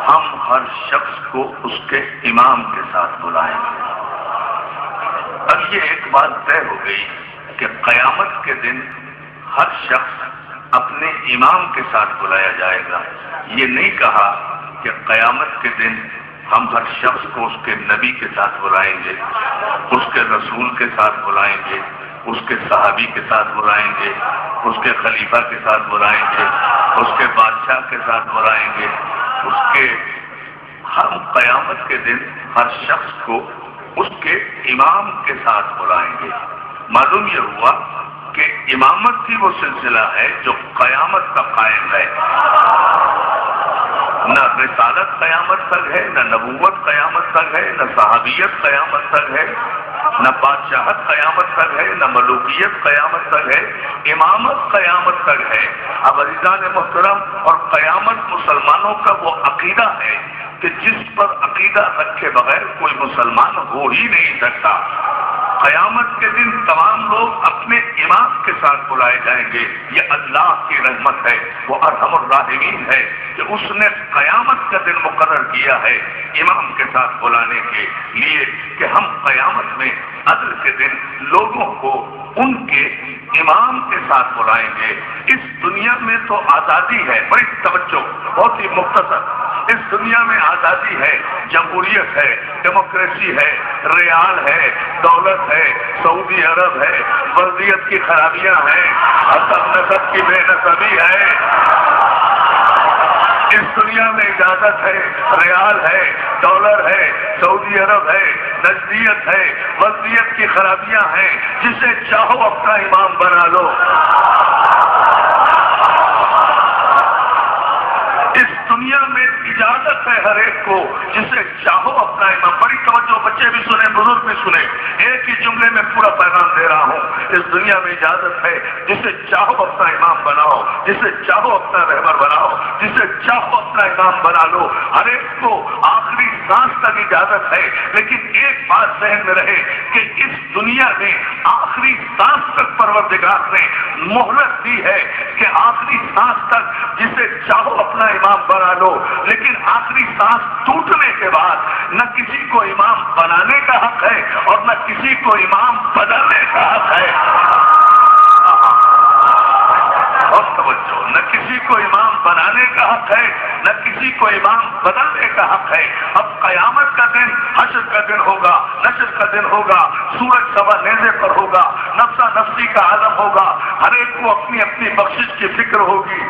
ہم ہر شخص کو اس کے امام کے ساتھ بلائیں گے۔ اب یہ ایک بات طے ہو گئی کہ قیامت کے دن ہر شخص اپنے امام کے ساتھ بلایا جائے گا۔ یہ نہیں کہا کہ قیامت کے دن ہم ہر شخص کو اس کے نبی کے ساتھ بلائیں گے، اس کے رسول کے ساتھ بلائیں گے، اس کے صحابی کے ساتھ بلائیں گے، اس کے خلیفہ کے ساتھ بلائیں گے، اس کے بادشاہ کے ساتھ بلائیں گے، ہم قیامت کے دن ہر شخص کو اس کے امام کے ساتھ بلائیں گے۔ معلوم یہ ہوا کہ امامت کی وہ سلسلہ ہے جو قیامت تک قائم ہے۔ نہ رسالت قیامت تک ہے، نہ نبوت قیامت تک ہے، نہ صحابیت قیامت تک ہے، نہ بادشاہت قیامت تک ہے، نہ ملوکیت قیامت تک ہے، امامت قیامت تک ہے۔ اب عزیزان محترم، اور قیامت مسلمانوں کا وہ عقیدہ ہے کہ جس پر عقیدہ رکھے بغیر کوئی مسلمان ہو ہی نہیں سکتا۔ قیامت کے دن تمام لوگ اپنے امام کے ساتھ بلائے جائیں گے۔ یہ اللہ کی رحمت ہے، وہ ارحم الراحمین ہے کہ اس نے قیامت کا دن مقرر کیا ہے امام کے ساتھ بلانے کے لیے کہ ہم قیامت میں عدل کے دن لوگوں کو ان کے امام کے ساتھ بلائیں گے۔ اس دنیا میں تو آزادی ہے، بڑی توجہ، بہت ہی مختصر، اس دنیا میں آزادی ہے، جمہوریت ہے، ڈیموکریسی ہے، ریال ہے، دولت ہے، سعودی عرب ہے، وضعیت کی خرابیاں ہیں، حسب نسب کی بے نسبی ہے۔ اس دنیا میں اجازت ہے، ریال ہے، ڈالر ہے، سعودی عرب ہے، نجدیت ہے، وضعیت کی خرابیاں ہیں، جسے چاہو اپنا امام بنا لو۔ اس دنیا میں اجازت ہے ہر ایک کو، جسے چاہو اپنا امام۔ بڑی توجہ، بچے بھی سنیں، بزرگ بھی سنیں، ایک ہی جملے میں پورا پیغام دے رہا ہوں۔ اس دنیا میں اجازت ہے، جسے چاہو اپنا امام بناؤ، جسے چاہو اپنا رہبر بناؤ، جسے چاہو اپنا امام بنا لو۔ ہر ایک کو آخری سانس تک اجازت ہے، لیکن ایک بات ذہن میں رہے کہ اس دنیا میں آخری سانس تک پروردگار نے مہلت دی ہے کہ آخری سانس تک جسے چاہو اپنا امام بنا لو، لیکن آخری سانس ٹوٹنے کے بعد نہ کسی کو امام بنانے کا حق ہے اور نہ کسی کو امام بدلنے کا حق ہے۔ اور توجہ، نہ کسی کو امام بنانے کا حق ہے، نہ کسی کو امام بدلنے کا حق ہے۔ اب قیامت کا دن حشر کا دن ہوگا، نشر کا دن ہوگا، سورج سوا نیزے پر ہوگا، نفسا نفسی کا عالم ہوگا، ہر ایک کو اپنی اپنی بخشش کی فکر ہوگی۔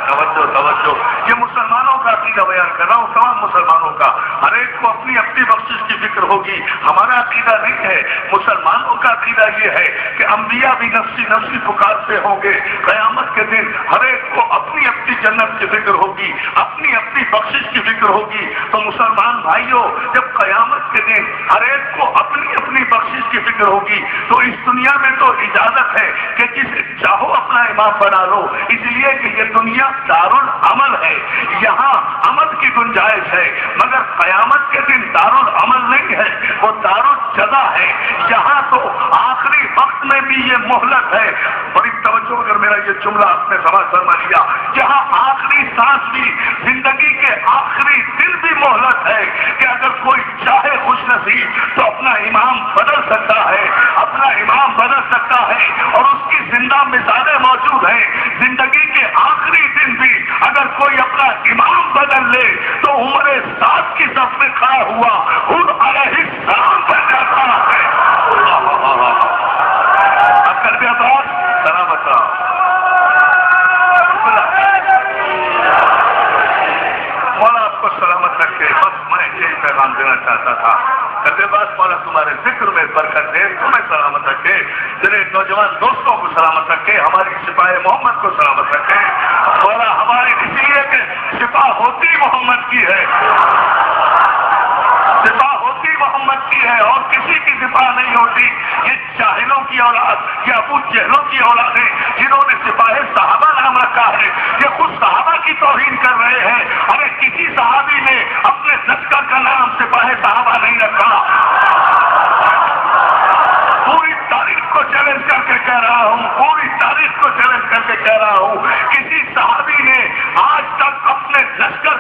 توجہ توجہ، یہ مسلمانوں کا عقیدہ بیان کر رہا ہوں، تمام مسلمانوں کا، ہر ایک کو اپنی اپنی بخشش کی فکر ہوگی۔ ہمارا عقیدہ نہیں ہے، مسلمانوں کا عقیدہ یہ ہے کہ انبیاء بھی نفسی نفسی پکارتے ہوں گے۔ قیامت کے دن ہر ایک کو اپنی اپنی جنت کی فکر ہوگی، اپنی اپنی بخشش کی فکر ہوگی۔ تو مسلمان بھائیوں، جب قیامت کے دن ہر ایک کو اپنی اپنی بخشش کی فکر ہوگی تو اس دنیا میں تو اجازت ہے کہ جسے چاہو اپنا امام بنا لو، اس لیے کہ یہ دنیا دارالعمل ہے، یہاں عمل کی گنجائش ہے، مگر قیامت کے دن دارالعمل نہیں ہے، وہ دارالجزا ہے۔ یہاں تو آخری وقت میں بھی یہ مہلت ہے۔ بڑی توجہ، اگر میرا یہ جملہ آپ نے سمجھ فرما لیا، یہاں آخری سانس بھی، زندگی کے آخری دن بھی مہلت ہے کہ اگر کوئی چاہے خوش نصیب تو اپنا امام بدل سکتا ہے، اپنا امام بدل سکتا ہے، اور اس کی زندہ مثالیں موجود ہیں۔ زندگی کے آخری دن بھی اگر کوئی اپنا امام بدل لے تو عمر سات کی صف میں کھڑا ہوا خود علیہ السلام بن جاتا ہے۔ اب کر دیا بات، سلامت رہا۔ مولا آپ کو سلامت رکھے، بس میں یہی پیغام دینا چاہتا تھا۔ کہتے بات مولا تمہارے ذکر میں برکت دے، تمہیں سلامت رکھے، تیرے نوجوان دوستوں کو سلامت رکھے، ہماری سپاہ محمد کو سلامت رکھے۔ مولا ہماری اس لیے کہ سپاہ ہوتی محمد کی ہے، سپاہ ہوتی محمد کی ہے، اور کسی کی سپاہ نہیں ہوتی۔ یہ جاہلوں کی اولاد، یہ ابو جہلوں کی اولاد ہے جنہوں نے سپاہ صحابہ نام رکھا ہے، یہ خود صحابہ کی توہین کر رہے ہیں۔ ہمیں کسی صحابی نے اپنے لشکر کا نام سپاہ صحابہ نہیں رکھا۔ پوری تاریخ کو چیلنج کر کے کہہ رہا ہوں، پوری تاریخ کو چیلنج کر کے کہہ رہا ہوں، کسی صحابی نے آج تک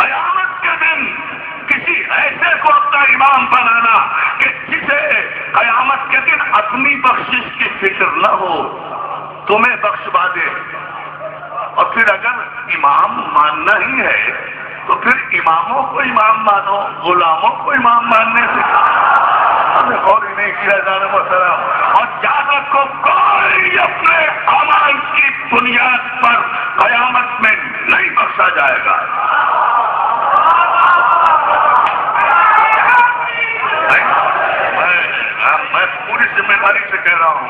قیامت کے دن کسی ایسے کو اپنا امام بنانا کہ جسے قیامت کے دن اپنی بخشش کی فکر نہ ہو، تمہیں بخشوا دے۔ اور پھر اگر امام ماننا ہی ہے تو پھر اماموں کو امام مانو، غلاموں کو امام ماننے سے ہمیں غور ہی نہیں کیا جانا محترم۔ اور یاد رکھو کوئی اپنے اعمال کی بنیاد پر قیامت میں نہیں بخشا جائے گا۔ میں پوری ذمہ داری سے کہہ رہا ہوں،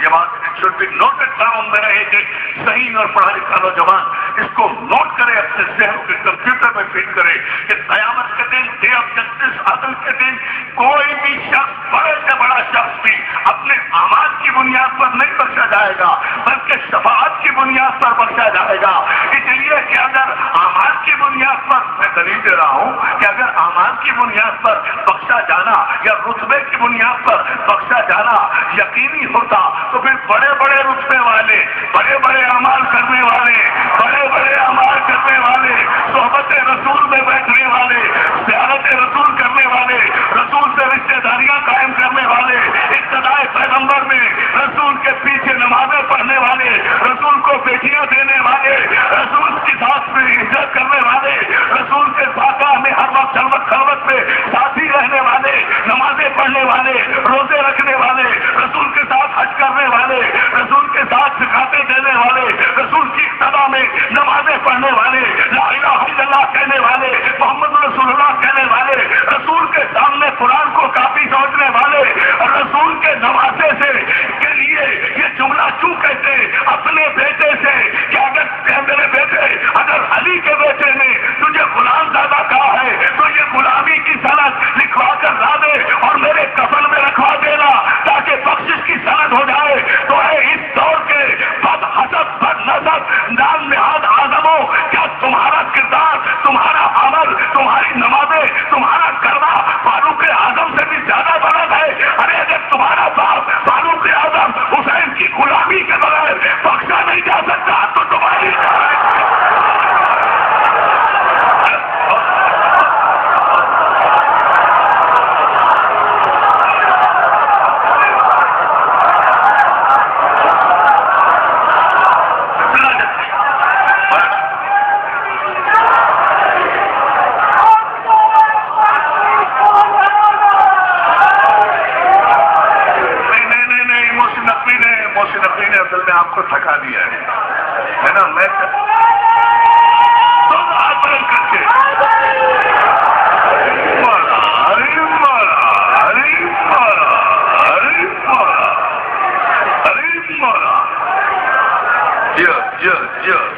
یہ بات should be noted down میں رہے کہ صحیح اور پڑھا لکھا نوجوان اس کو نوٹ کرے، اپنے ذہن کے کمپیوٹر میں فٹ کرے کہ قیامت کے دن، ڈے آف جسٹس، عدل کے دن، کوئی بھی شخص، بڑے سے بڑا شخص بھی اپنے اعمال کی بنیاد پر نہیں بخشا جائے گا بلکہ شفاعت کی بنیاد پر بخشا جائے گا۔ اس لیے کہ اگر اعمال کی بنیاد پر، میں دلیل دے رہا ہوں کہ اگر اعمال کی بنیاد پر بخشا جانا یا رتبے کی بنیاد پر بخشا جانا یقینی ہوتا تو پھر بڑے بڑے رتبے والے، بڑے بڑے اعمال کرنے والے، بڑے بڑے اعمال کرنے والے، صحبت رسول میں بیٹھنے والے، زیارت رسول کرنے والے، رسول سے رشتے داریاں قائم کرنے والے، ابتدائے پیغمبر میں رسول کے پیچھے نمازیں پڑھنے والے، رسول کو بیٹیاں دینے والے، رسول کی ساتھ میں عزت کرنے والے، رسول کے ساتھ میں ہر وقت خلوت میں ساتھی رہنے والے، نمازیں پڑھنے والے، روزے رکھنے والے، رسول کے ساتھ حج کرنے والے، رسول کے ساتھ سکھاتے دینے والے، رسول کی اقتدا میں نمازیں پڑھنے والے، لا الہ الا اللہ کہنے والے، محمد رسول اللہ کہنے والے، رسول کے سامنے قرآن کو کافی سمجھنے والے، رسول کے نواسے سے کے لیے یہ جملہ کیوں کہتے اپنے بیٹے سے کہ اگر میرے بیٹے، اگر علی کے بیٹے نے تجھے غلام زیادہ کہا ہے تو یہ غلامی کی سند لکھوا کر لا دے اور میرے کفن میں رکھوا دینا تاکہ بخشش کی سند ہو جائے۔ تو ہے اس دور کے بد حسب، بد نسب، نام نہاد آدموں، کیا تمہارا کردار، تمہارا عمل، تمہاری نمازیں، تمہارا کرنا فاروق اعظم سے بھی زیادہ بلند ہے؟ ارے اگر تمہارا باپ فاروق اعظم حسین کی غلامی کے بغیر بخشا نہیں جا سکتا تو تمہاری آپ کو تھکا دیا ہے نا؟ میں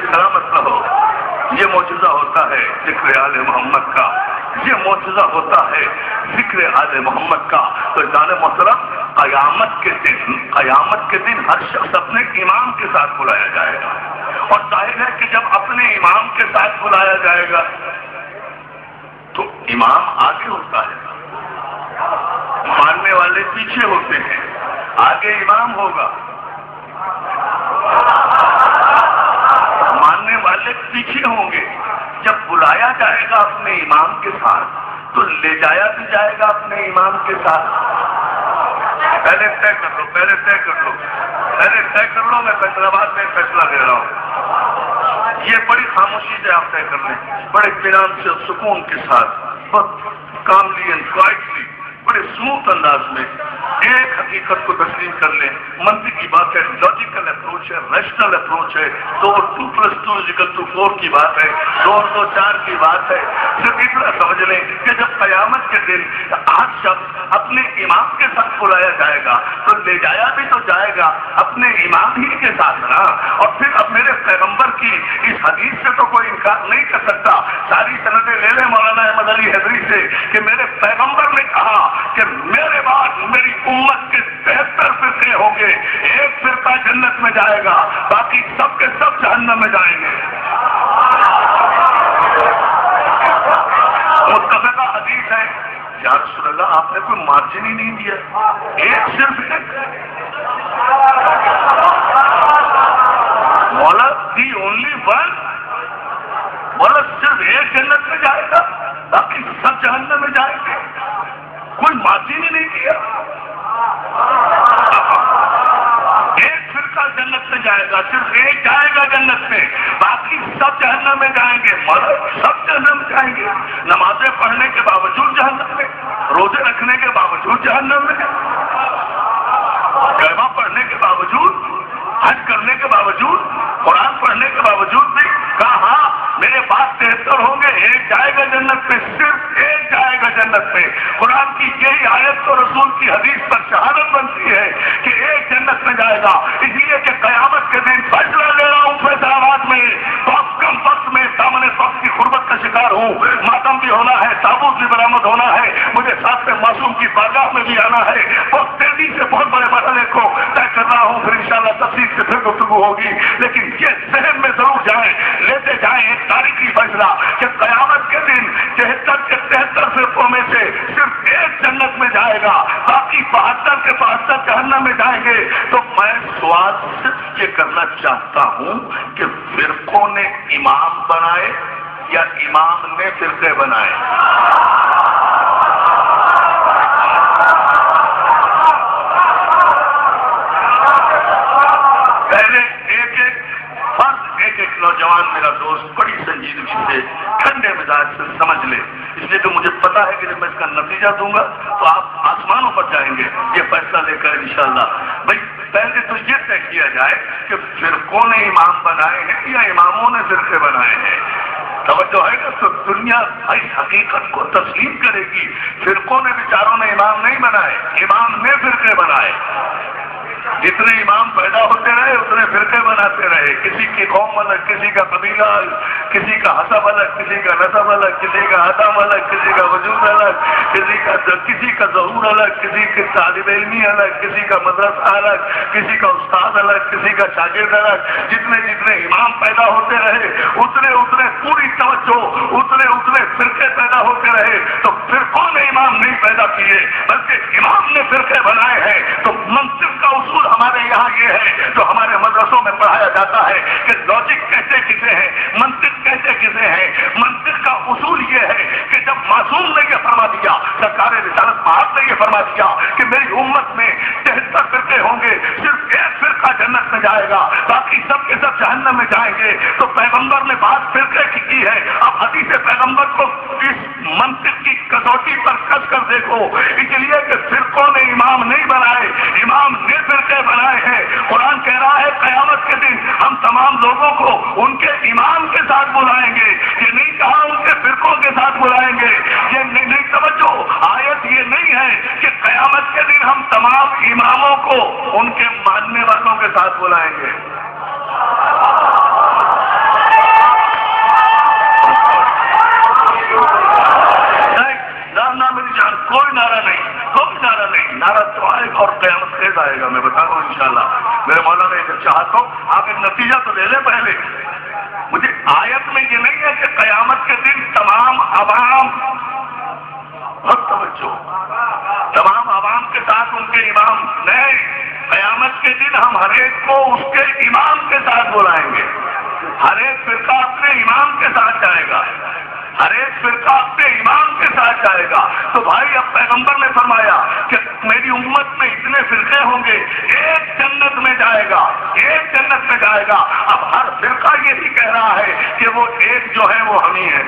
سلامت رہو۔ یہ معجزہ ہوتا ہے ذکر آل محمد کا، یہ معجزہ ہوتا ہے ذکر آل محمد کا۔ تو جان محترم، قیامت کے دن ہر شخص اپنے امام کے ساتھ بلایا جائے گا، اور ظاہر ہے کہ جب اپنے امام کے ساتھ بلایا جائے گا تو امام آگے ہوتا ہے، ماننے والے پیچھے ہوتے ہیں، آگے امام ہوگا، ماننے والے پیچھے ہوں گے۔ جب بلایا جائے گا اپنے امام کے ساتھ تو لے جایا بھی جائے گا اپنے امام کے ساتھ۔ پہلے طے کر لو، پہلے طے کر لو، پہلے طے کر لو، میں فیصلہ باد میں فیصلہ دے رہا ہوں۔ یہ بڑی خاموشی سے آپ طے کر لیں، بڑے اطمینان سے، سکون کے ساتھ، بہت کاملی اینڈ کوائٹلی، بڑے اسموتھ انداز میں ایک حقیقت کو تسلیم کر لیں۔ منطقی بات ہے، لاجیکل اپروچ ہے، ریشنل اپروچ ہے، 2+2=4 کی بات ہے، 2 اور 2 4 کی بات ہے۔ صرف اتنا سمجھ لیں کہ جب قیامت کے دن ہر شخص اپنے امام کے ساتھ بلایا جائے گا تو لے جایا بھی تو جائے گا اپنے امام ہی کے ساتھ نا۔ اور پھر اب میرے پیغمبر کی اس حدیث سے تو کوئی انکار نہیں کر سکتا، ساری سندیں لے لیں مولانا احمد علی حیدری سے کہ میرے پیغمبر نے کہا کہ میرے بعد میری امت کے 73 فرقے ہوں گے، ایک فرقہ جنت میں جائے گا، باقی سب کے سب جہنم میں جائیں گے۔ متفقہ حدیث ہے۔ یا رسول اللہ، آپ نے کوئی مارجن ہی نہیں دیا، ایک صرف ایک مولا دی اونلی ون، مولا صرف ایک جنت میں جائے جائے گا، باقی سب جہنم میں جائیں گے. کوئی معافی ہی نہیں کیا. ایک فرقہ جنت میں جائے گا، صرف ایک جائے گا جنت میں، باقی سب جہنم میں جائیں گے. سب جہنم میں جائیں گے. نمازیں پڑھنے کے باوجود جہنم میں، روزے رکھنے کے باوجود جہنم میں، کلمہ پڑھنے کے باوجود، حج کرنے کے باوجود، قرآن پڑھنے کے باوجود بھی کہا ہاں میرے پاس 73 ہوں گے، ایک جائے گا جنت میں، صرف ایک جائے گا جنت میں. قرآن کی یہی آیت تو رسول کی حدیث پر شہادت بنتی ہے کہ ایک جنت میں جائے گا. اس لیے کہ قیامت کے دن فیصلہ لے رہا ہوں فیصلات میں، بہت کم وقت میں دامن وقت کی غربت کا شکار ہوں. ماتم بھی ہونا ہے، تابوت بھی برآمد ہونا ہے، مجھے ساتھ میں معصوم کی بارگاہ میں بھی آنا ہے. بہت تیزی سے بہت بڑے مرحلے کو طے کر رہا ہوں، پھر انشاءاللہ تفصیل سے پھر گفتگو ہوگی. لیکن یہ ذہن میں ضرور جائیں، لیتے جائیں ایک تاریخی فیصلہ کہ قیامت کے دن 73 کے 73 فرقوں میں سے صرف ایک جنت میں جائے گا، باقی 72 کے 72 جہنم میں جائیں گے. تو میں سوال صرف یہ کرنا چاہتا ہوں کہ فرقوں نے امام بنائے یا امام نے فرقے بنائے؟ پہلے ایک نوجوان میرا دوست بڑی سنجیدگی سے ٹھنڈے مزاج سے سمجھ لے، اس لیے کہ مجھے پتا ہے کہ جب میں اس کا نتیجہ دوں گا تو آپ آسمانوں پر جائیں گے یہ فیصلہ لے کر انشاءاللہ. بھائی پہلے تو یہ طے کیا جائے کہ فرقوں نے امام بنائے ہیں یا اماموں نے فرقے بنائے ہیں. توجہ ہے نا؟ تو دنیا اس حقیقت کو تسلیم کرے گی، فرقوں نے بیچاروں نے امام نہیں بنائے، امام نے فرقے بنائے. جتنے امام پیدا ہوتے رہے اتنے فرقے بناتے رہے. کسی کی قوم الگ، کسی کا قبیلہ الگ، کسی کا حسب الگ، کسی کا نسب الگ، کسی کا حتم الگ، کسی کا وجود الگ، کسی کا ظہور الگ، کسی کی طالب علمی الگ، کسی کا مدرسہ الگ، کسی کا استاد الگ، کسی کا شاگرد الگ. جتنے امام پیدا ہوتے رہے اتنے پوری توجہ اتنے فرقے پیدا ہوتے رہے. تو فرقوں نے امام نہیں پیدا کیے بلکہ امام نے فرقے بنائے ہیں. تو منطق کا اصول ہمارے یہاں یہ ہے جو ہمارے مدرسوں میں پڑھایا جاتا ہے کہ لاجک کہتے کسے ہیں، منطق کہتے کسے ہیں. منطق کا اصول یہ ہے کہ جب معصوم نے یہ فرما دیا، سرکار رسالت مآب نے یہ فرما دیا کہ میری امت میں 73 فرقے ہوں گے، صرف ایک فرقہ جنت میں جائے گا، باقی سب کے سب جہنم میں جائیں گے. تو پیغمبر نے بات فرقے کی ہے. اب حدیث پیغمبر کو اس منطق کی کسوٹی پر کس کر دیکھو. اس لیے کہ فرقوں نے امام نہیں بنائے، امام نے فرقے بنائے ہیں. قرآن کہہ رہا ہے قیامت کے دن ہم تمام لوگوں کو ان کے امام کے ساتھ بلائیں گے. یہ نہیں کہا ان کے فرقوں کے ساتھ بلائیں گے. یہ نہیں توجہ، آیت یہ نہیں ہے کہ قیامت کے دن ہم تمام اماموں کو ان کے ماننے والوں کے ساتھ بلائیں گے. کوئی نعرہ نہیں، نعرہ تو آئے گا اور قیامت خیز آئے گا. میں بتا رہا ہوں انشاءاللہ. میرے مولانا ایک چاہتا ہوں آپ ایک نتیجہ تو لے لیں پہلے. مجھے آیت میں یہ نہیں ہے کہ قیامت کے دن تمام عوام، بہت توجہ، تمام عوام کے ساتھ ان کے امام نہیں. قیامت کے دن ہم ہر ایک کو اس کے امام کے ساتھ بلائیں گے. ہر ایک فرقہ اپنے امام کے ساتھ جائے گا، ہر ایک فرقہ اپنے امام کے ساتھ جائے گا. تو بھائی اب پیغمبر نے فرمایا کہ میری امت میں اتنے فرقے ہوں گے، ایک جنت میں جائے گا، ایک جنت میں جائے گا. اب ہر فرقہ یہی کہہ رہا ہے کہ وہ ایک جو ہے وہ ہم ہی ہیں.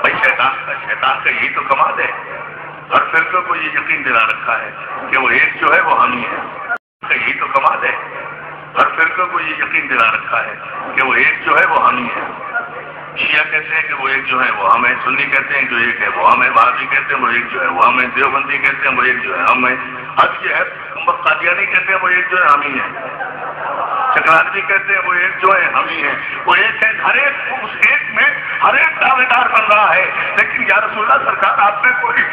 بھائی شیطان کا یہی تو کمال ہے، ہر فرقے کو یہ یقین دلا رکھا ہے کہ وہ ایک جو ہے وہ ہم ہی ہے. یہی تو کمال ہے، ہر فرقے کو یہ یقین دلا رکھا ہے کہ وہ ایک جو ہے وہ ہم ہی ہے. شیعہ کہتے ہیں کہ وہ ایک جو ہے وہ ہم ہیں، سنی کہتے ہیں جو ایک ہے وہ ہم ہیں، وہابی کہتے ہیں وہ ایک جو ہے وہ ہم ہیں، دیوبندی کہتے ہیں وہ ایک جو ہے ہم ہیں، حق یہ ہے قادیانی کہتے ہیں وہ ایک جو ہے ہم ہی ہیں، چکرانوی کہتے ہیں وہ ایک جو ہے ہم ہی ہیں. وہ ایک ہے، ہر ایک اس ایک میں ہر ایک دعوے دار بن رہا ہے. لیکن یا رسول اللہ سرکار آپ نے کوئی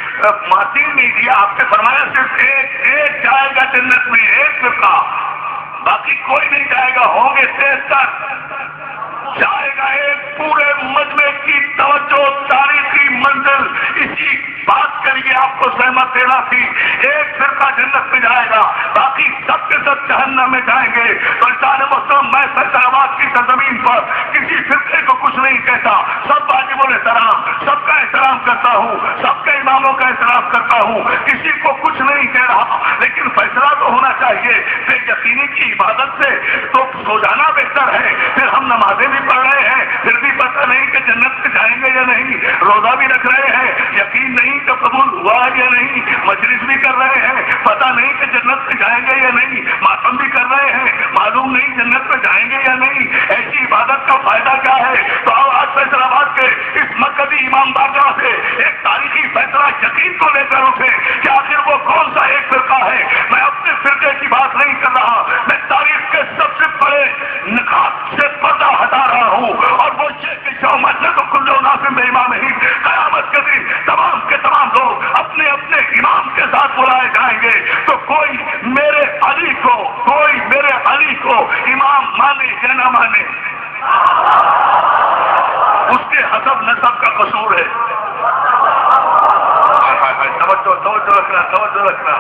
معطل نہیں دیا، آپ نے فرمایا صرف ایک جائے گا جنت میں، ایک فرقہ، باقی کوئی نہیں جائے گا. ہوں گے 73 جائے گا ایک. پورے مجمع کی توجہ تاریخی منزل اسی بات کے لیے آپ کو سہمت دینا تھی. ایک فرقہ جنت میں جائے گا، باقی سب کے سب جہنم میں جائیں گے. تو انسان محترم، میں فیصل آباد کی سرزمین پر کسی فرقے کو کچھ نہیں کہتا، سب ہوں، کسی کو کچھ نہیں کہہ رہا، لیکن فیصلہ تو ہونا چاہیے۔ بے یقینی کی عبادت سے تو سو جانا بہتر ہے۔ پھر ہم نمازیں بھی پڑھ رہے ہیں، پھر بھی پتہ نہیں کہ جنت میں جائیں گے یا نہیں، روزہ بھی رکھ رہے ہیں، یقین نہیں کہ قبول ہوا ہے یا نہیں، مجلس بھی کر رہے ہیں، پتہ نہیں کہ جنت میں جائیں گے یا نہیں، ماتم بھی کر رہے ہیں، معلوم نہیں جنت میں جائیں گے یا نہیں۔ ایسی عبادت کا فائدہ کیا ہے؟ تو آج فیصل آباد کے اس مرکزی امام بارگاہ سے ایک تاریخی فیصلہ یقین کو لے کر اٹھے کہ آخر وہ کون سا ایک فرقہ ہے۔ میں اپنے فرقے کی بات نہیں کر رہا، میں تاریخ کے سب سے بڑے نکات سے پردہ ہٹا رہا ہوں، اور وہ یہ کہ جو مسجد کلو ناظم امام ہند قیامت کے دن تمام کے تمام لوگ اپنے اپنے امام کے ساتھ بلائے جائیں گے، تو کوئی میرے علی کو امام مانے یا نہ مانے، اس کے حسب نسب کا قصور ہے۔ توجہ رکھنا،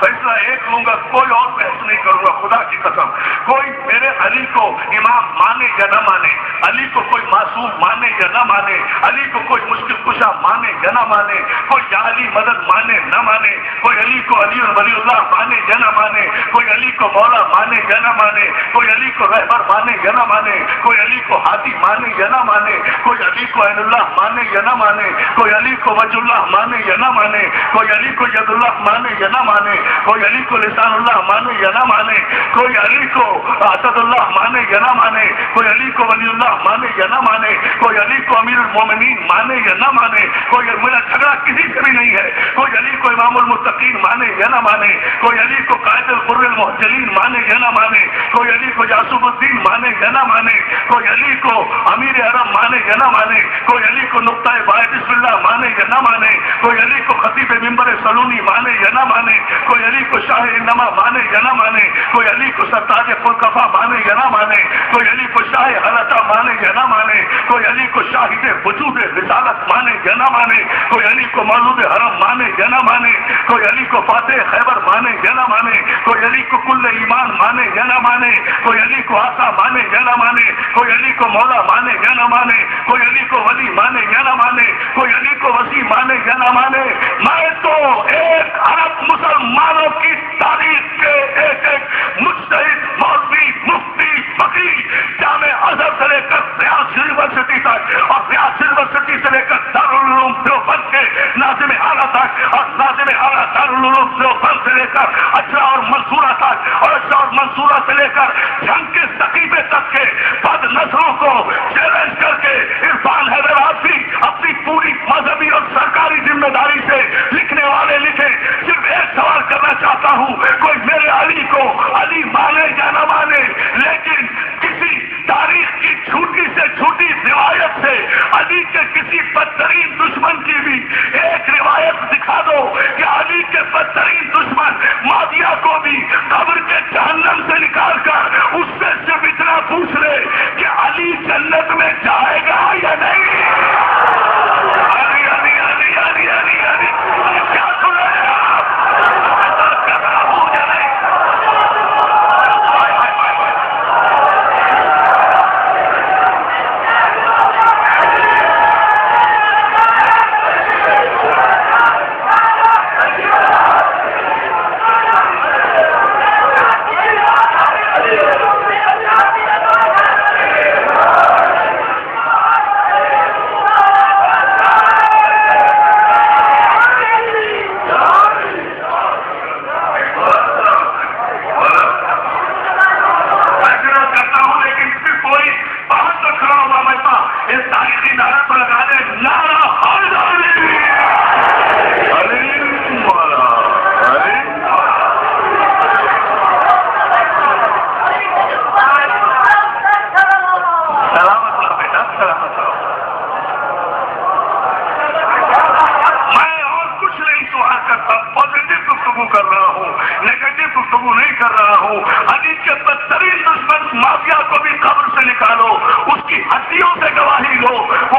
فیصلہ ایک لوں گا، کوئی اور بحث نہیں کروں گا، خدا کی قسم۔ کوئی میرے علی کو امام مانے یا نہ مانے، علی کو کوئی معصوم مانے یا نہ مانے، علی کو کوئی مشکل کشا مانے یا نہ مانے، کوئی یا علی مدد مانے نہ مانے، کوئی علی کو علی ولی اللہ مانے یا نہ مانے، کوئی علی کو مولا مانے یا نہ مانے، کوئی علی کو رہبر مانے یا نہ مانے، کوئی علی کو ہادی مانے یا نہ مانے، کوئی علی کو عین اللہ مانے یا نہ مانے، کوئی علی کو وجہ اللہ مانے یا نہ مانے، کوئی علی کو ید اللہ مانے یا نہ مانے، کوئی علی کو لسان اللہ مانے یا نہ مانے، کوئی علی کو اسد اللہ مانے یا نہ مانے، کوئی علی کو ولی اللہ مانے یا نہ مانے، کوئی علی کو امیر المومنین مانے یا نہ مانے، کوئی میرا جھگڑا کسی سے بھی نہیں ہے، کوئی علی کو امام المتقین مانے یا نہ مانے، کوئی علی کو قائد القر المحجلین مانے یا نہ مانے، کوئی علی کو یعصوب الدین مانے یا نہ مانے، کوئی علی کو امیر حرم مانے یا نہ مانے، کوئی علی کو نقطۂ باعث بسم اللہ مانے یا نہ مانے، کوئی علی کو خطیب ممبر سلونی مانے یا نہ مانے، کوئی علی کو شاہ انما مانے یا نہ مانے، کوئی علی کو سرتاج فلکفا مانے یا نہ مانے، کوئی علی کو شاہ حلطہ مانے یا نہ مانے، کوئی علی کو شاہد وجود رسالت مانے یا نہ مانے، کوئی علی کو مولود حرم مانے یا نہ مانے، کوئی علی کو فاتح خیبر مانے یا نہ مانے، کوئی علی کو کل ایمان مانے یا نہ مانے، کوئی علی کو آسا مانے یا نہ مانے، کوئی علی کو مولا مانے یا نہ مانے، کوئی علی کو ولی مانے یا نہ مانے، کوئی علی کو وسیع مانے یا نہ مانے۔ میں تو ایک ارب مسلمانوں کی تاریخ کے ایک ایک مجتہد مولوی مفتی فقیہ جامع ازہر سے لے کر ریاض یونیورسٹی تک اور ریاض یونیورسٹی سے لے کر دارالعلوم دیوبند کے ناظم اعلیٰ تک اور ناظم اعلیٰ دارالعلوم دیوبند سے لے کر اجرا اور منصورہ تک اور اجرا اور منصورہ سے لے کر جنگ کے سقیفے تک کے بد نظروں کو چیلنج کر کے عرفان حیدر آبادی اپنی پوری مذہبی اور سرکاری ذمہ داری سے لکھنے والے لکھے۔ صرف ایک سوال کرنا چاہتا ہوں، کوئی میرے علی کو علی مانے یا نہ مانے، لیکن کسی تاریخ کی جھوٹی سے جھوٹی روایت سے علی کے کسی بدترین دشمن کی بھی ایک روایت دکھا دو کہ علی کے بدترین دشمن معاویہ کو بھی قبر کے جہنم سے نکال کر اس سے صرف اتنا پوچھ لے کہ علی جنت میں جائے گا یا نہیں۔ علی علی علی علی علی علی کیا سن رہے ہیں آپ؟ کر رہا ہوں یا نہیں؟ معافیا کو بھی قبر سے نکالو، اس کی ہڈیوں سے گواہی لو، وہ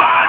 5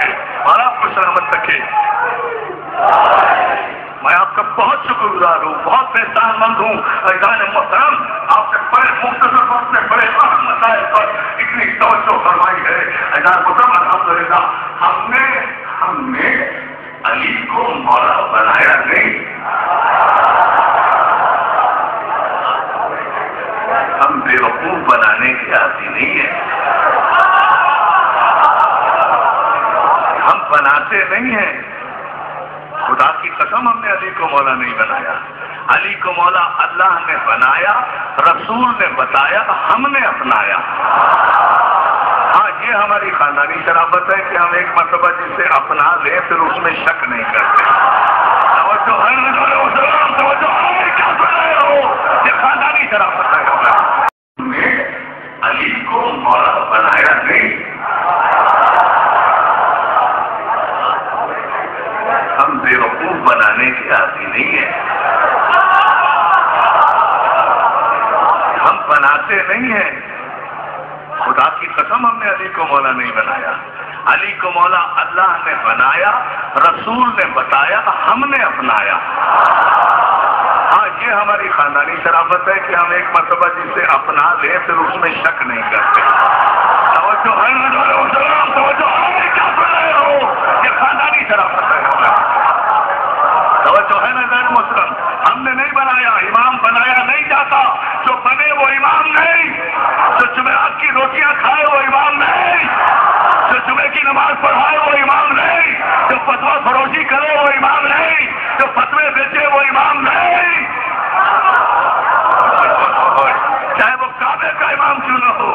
رکھے اور آپ کو سلامت رکھے۔ میں آپ کا بہت شکر گزار ہوں، بہت احسان مند ہوں۔ عزیزان محترم، آپ سے بڑے مختصر وقت میں بڑے اہم مسائل پر اتنی توجہ فرمائی ہے۔ عزیزان محترم، الحمدللہ ہم نے علی کو مولا بنایا نہیں، ہم بیوقوف بنانے کے عادی نہیں ہیں، ہم بناتے نہیں ہیں۔ خدا کی قسم ہم نے علی کو مولا نہیں بنایا، علی کو مولا اللہ نے بنایا، رسول نے بتایا، ہم نے اپنایا۔ ہاں، یہ ہماری خاندانی شرافت ہے کہ ہم ایک مرتبہ جسے اپنا لیں پھر اس میں شک نہیں کرتے۔ توجہ ہے، توجہ ہے، کیا کر رہے ہو؟ یہ خاندانی شرافت ہے۔ ہم نے علی کو مولا بنایا نہیں، ہم بیوقوف بنانے کے عادی نہیں ہیں، ہم بناتے نہیں ہیں۔ خدا کی قسم ہم نے علی کو مولا نہیں بنایا، علی کو مولا اللہ نے بنایا، رسول نے بتایا، ہم نے اپنایا۔ ہاں، یہ ہماری خاندانی شرافت ہے کہ ہم ایک مرتبہ جسے اپنا لیں پھر اس میں شک نہیں کرتے۔ توجہ ہے، توجہ ہے، کیا کر رہے ہو؟ یہ خاندانی شرافت ہے۔ توجہ ہے نا غیر محترم، ہم نے نہیں بنایا، امام بنایا نہیں جاتا، جو بنے وہ امام نہیں، جو جمعرات کی روٹیاں کھائے وہ امام نہیں، جو جمعے کی نماز پڑھائے وہ امام نہیں، جو فتویٰ فروشی کرے وہ امام نہیں، جو فتوے بیچے وہ امام نہیں، چاہے وہ کعبے کا امام کیوں نہ ہو۔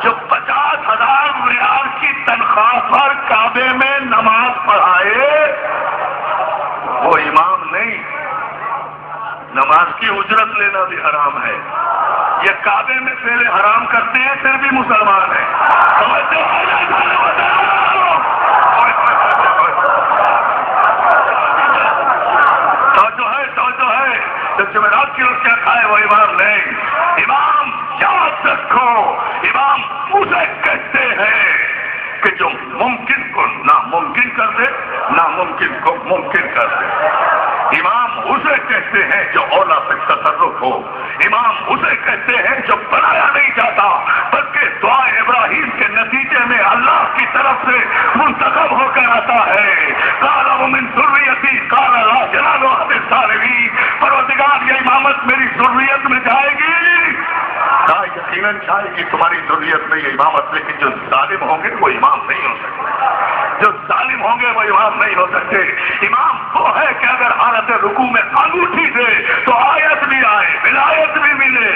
جو 50,000 ریال کی تنخواہ پر کعبے میں نماز پڑھائے وہ امام نہیں، نماز کی اجرت لینا بھی حرام ہے۔ یہ کعبے میں پہلے حرام کرتے ہیں پھر بھی مسلمان ہیں۔ توجہ ہے، جو جمعرات کی روٹیاں کھائے وہ امام نہیں۔ امام یاد رکھو، امام اسے کہتے ہیں کہ جو ممکن کو ناممکن کر دے، ناممکن کو ممکن کر دے۔ امام اسے کہتے ہیں جو اولا سے تصرف ہو، امام اسے کہتے ہیں جو بنایا نہیں جاتا بلکہ دعا ابراہیم کے نتیجے میں اللہ کی طرف سے منتخب ہو کر آتا ہے۔ قال ومن ذریتی قال لا ینال عہد الظالمین، پروردگار یہ امامت میری ذریت میں جائے گی، یقیناً جائے گی تمہاری ذریت میں یہ امامت، لیکن جو ظالم ہوں گے وہ امام نہیں ہو سکتے، جو ظالم ہوں گے وہ امام نہیں ہو سکتے۔ امام وہ ہے کہ اگر حالت رکوع میں انگوٹھی دے تو آیت بھی آئے، ولایت بھی ملے،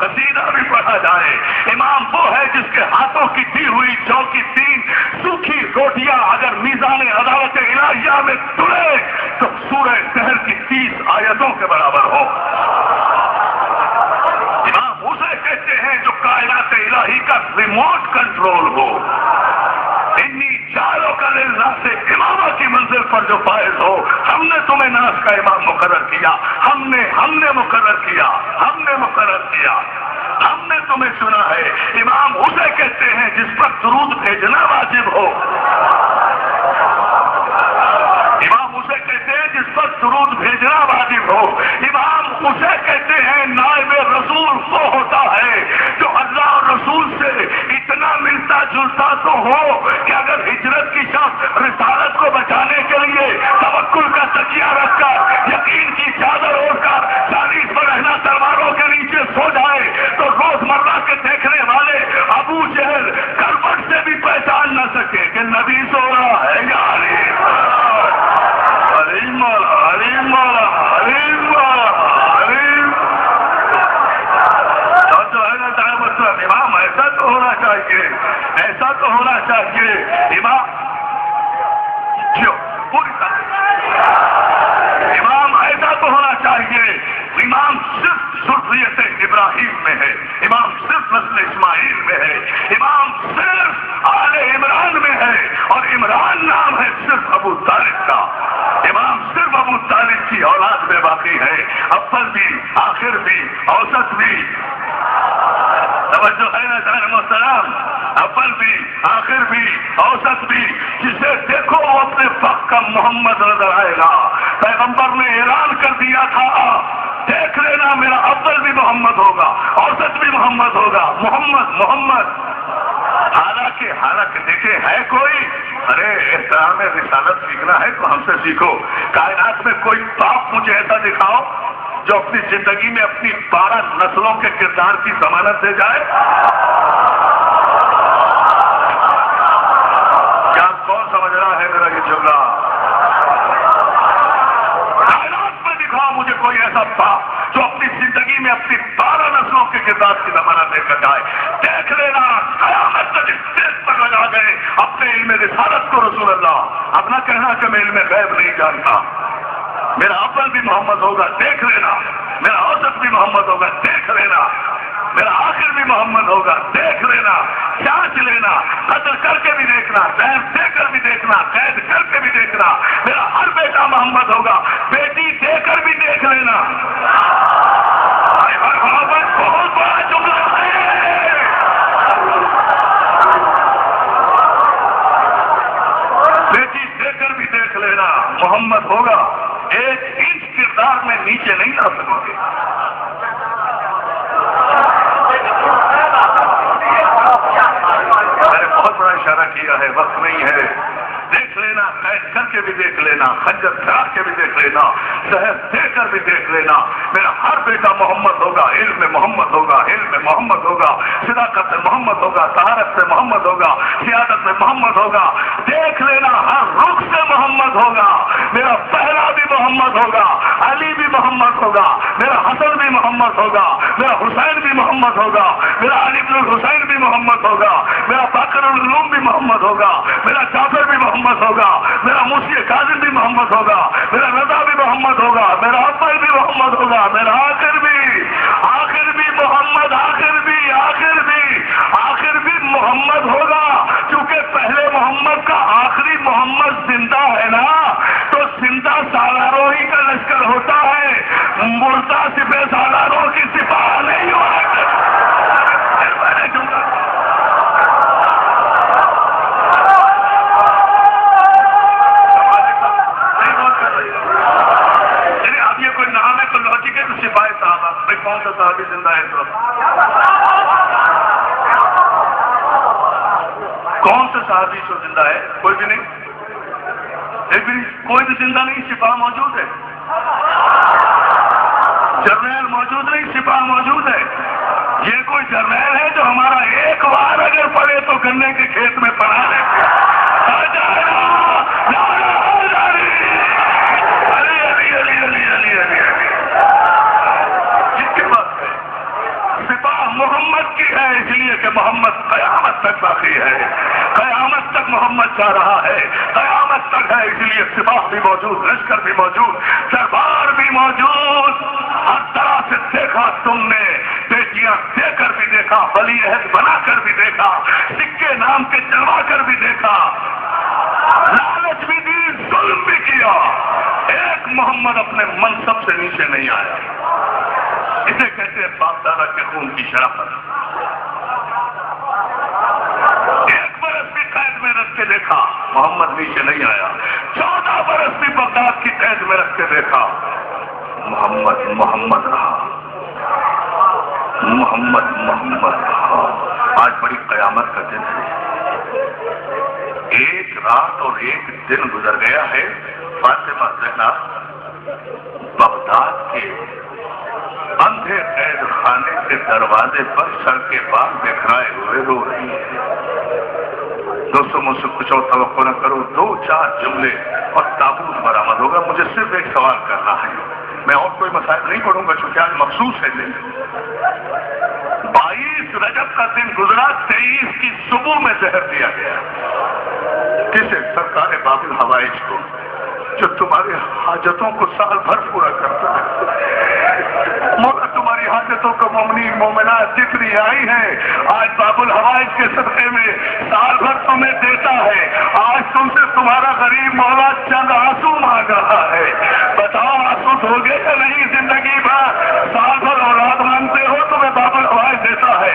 قصیدہ بھی پڑھا جائے۔ امام وہ ہے جس کے ہاتھوں کی دی ہوئی جو کی 3 سوکھی روٹیاں اگر میزان عدالت الہیہ میں تلے تو سورہ سحر کی 30 آیتوں کے برابر ہو۔ امام اسے کہتے ہیں جو کائنات الہی کا ریموٹ کنٹرول ہو، انی چاروں کا للہ سے امامہ کی منزل پر جو فائز ہو۔ ہم نے تمہیں ناس کا امام مقرر کیا، ہم نے مقرر کیا، ہم نے تمہیں چنا ہے۔ امام اسے کہتے ہیں جس پر درود بھیجنا واجب ہو، امام اسے کہتے ہیں جس پر درود بھیجنا واجب ہو۔ امام اسے کہتے ہیں نائب رسول وہ ہوتا ہے جو اللہ اور رسول سے اتنا ملتا جلتا تو ہو کہ اگر ہجرت کی شخص رسالت کو بچانے کے لیے توکل کا تکیہ رکھ کر یقین کی چادر اوڑھ کر 40 برہنہ تلواروں کے نیچے سو جائے تو روزمرہ کے دیکھنے والے ابو جہل کربٹ سے بھی پہچان نہ سکے کہ نبی سو رہا ہے یا علیم مولا امام ایسا تو ہونا چاہیے، ایسا تو ہونا چاہیے۔ امام امام ایسا تو ہونا چاہیے۔ امام صرف ذریت ابراہیم میں ہے، امام صرف نسل اسماعیل میں ہے، امام صرف آل عمران میں ہے، اور عمران نام ہے صرف ابو طالب کا۔ امام صرف ابو طالب کی اولاد میں باقی ہے، اول بھی، آخر بھی، اوسط بھی۔ توجہ ہے نا جان محترم؟ اول بھی آخر بھی اوسط بھی، جسے دیکھو وہ اپنے وقت کا محمد نظر آئے گا۔ پیغمبر نے اعلان کر دیا تھا، دیکھ لینا میرا اول بھی محمد ہوگا، اوسط بھی محمد ہوگا، محمد محمد۔ حالانکہ دیکھے ہے کوئی، ارے احترام رسالت سیکھنا ہے تو ہم سے سیکھو۔ کائنات میں کوئی باپ مجھے ایسا دکھاؤ جو اپنی زندگی میں اپنی 12 نسلوں کے کردار کی ضمانت دے جائے۔ کیا کون سمجھ رہا ہے میرا یہ جملہ؟ کائنات میں دکھاؤ مجھے کوئی ایسا باپ جو اپنی زندگی میں اپنی 12 نسلوں کے کردار کی ضمانت دے کر جائے۔ دیکھ لینا قیامت تک اس دیش پر لگا گئے اپنے علم رسالت کو رسول اللہ۔ اب نہ کہنا کہ میں علم غیب نہیں جانتا۔ میرا اول بھی محمد ہوگا، دیکھ لینا۔ میرا اوسط بھی محمد ہوگا، دیکھ لینا۔ میرا آخر بھی محمد ہوگا، دیکھ لینا۔ جانچ لینا، قتل کر کے بھی دیکھنا، زہر دے کر بھی دیکھنا، قید کر کے بھی دیکھنا۔ میرا ہر بیٹا محمد ہوگا، بیٹی دے کر بھی دیکھ لینا۔ بہت بڑا جملہ ہے۔ بیٹی دے کر بھی دیکھ لینا، محمد ہوگا۔ 1 انچ کردار میں نیچے نہیں لا سکو گے۔ میں نے بہت بڑا اشارہ کیا ہے، وقت نہیں ہے۔ دیکھ لینا، قید کر کے بھی دیکھ لینا، خنجر چلا کے بھی دیکھ لینا، زہر دے کر بھی دیکھ لینا۔ میرا ہر بیٹا محمد ہوگا، علم میں محمد ہوگا، علم میں محمد ہوگا، صداقت میں محمد ہوگا، طہارت میں محمد ہوگا، سیادت میں محمد ہوگا۔ دیکھ لینا، ہر رخ سے محمد ہوگا۔ میرا پہلا بھی محمد ہوگا، علی بھی محمد ہوگا، میرا حسن بھی محمد ہوگا، میرا حسین بھی محمد ہوگا، میرا علی بن الحسین بھی محمد ہوگا، میرا باقر العلوم بھی محمد ہوگا، میرا جعفر بھی محمد ہوگا، میرا موسی کاظم بھی محمد ہوگا، میرا رضا بھی محمد ہوگا، میرا اول بھی محمد ہوگا، میرا آخر بھی محمد، آخر بھی محمد ہوگا۔ کیونکہ پہلے محمد کا آخری محمد زندہ ہے نا، تو زندہ سالاروں ہی کا لشکر ہوتا ہے، مردہ سپہ سالاروں کی سپاہ نہیں ہوا۔ کون سا صحابی زندہ ہے؟ تو کون سا صحابی جو زندہ ہے؟ کوئی بھی نہیں، کوئی بھی زندہ نہیں، سپاہ موجود ہے، جرنیل موجود نہیں، سپاہ موجود ہے۔ یہ کوئی جرنیل ہے جو ہمارا ایک بار اگر پڑے تو گنے کے کھیت میں پڑا ہے۔ محمد کی ہے، اس لیے کہ محمد قیامت تک باقی ہے، قیامت تک محمد جا رہا ہے، قیامت تک ہے، اس لیے سپاہ بھی موجود، لشکر بھی موجود، دربار بھی موجود۔ ہر طرح سے دیکھا تم نے، بیٹیاں دے کر بھی دیکھا، ولی عہد بنا کر بھی دیکھا، سکے نام کے چلوا کر بھی دیکھا، لالچ بھی دی، ظلم بھی کیا۔ ایک محمد اپنے منصب سے نیچے نہیں آیا۔ اسے کہتے ہیں باپ دادا کے خون کی شرافت۔ 1 برس بھی قید میں رکھ کے دیکھا، محمد نیچے نہیں آیا۔ 14 برس بھی بغداد کی قید میں رکھ کے دیکھا، محمد محمد رہا، محمد رہا۔ آج بڑی قیامت کا دن ہے، 1 رات اور 1 دن گزر گیا ہے۔ فاطمہ زہرا بغداد کے اندھے قید خانے کے دروازے پر سر کے بال بکھرائے ہوئے رو رہی ہے۔ دوستوں مجھ سے کچھ اور توقع نہ کرو، 2-4 جملے اور تابوت برآمد ہوگا۔ مجھے صرف ایک سوال کرنا ہے، میں اور کوئی مسائل نہیں پڑھوں گا چونکہ آج مخصوص ہے دن۔ 22 رجب کا دن گزرا، 23 کی صبح میں زہر دیا گیا۔ کسے؟ سرکار باب الحوائج کو، جو تمہاری حاجتوں کو سال بھر پورا کرتا ہے۔ مولا تمہاری حاجتوں کو مومنین مومنات جتنی آئی ہیں آج باب الحوائج کے صدقے میں سال بھر تمہیں دیتا ہے۔ آج تم سے تمہارا غریب مولا چند آنسو مانگ رہا ہے، بتاؤ آنسو دو گے یا نہیں؟ زندگی بھر سال بھر اولاد مانگتے ہو، تمہیں باب الحوائج دیتا ہے،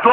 2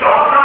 14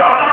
14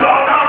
14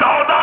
14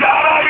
11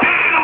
3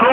2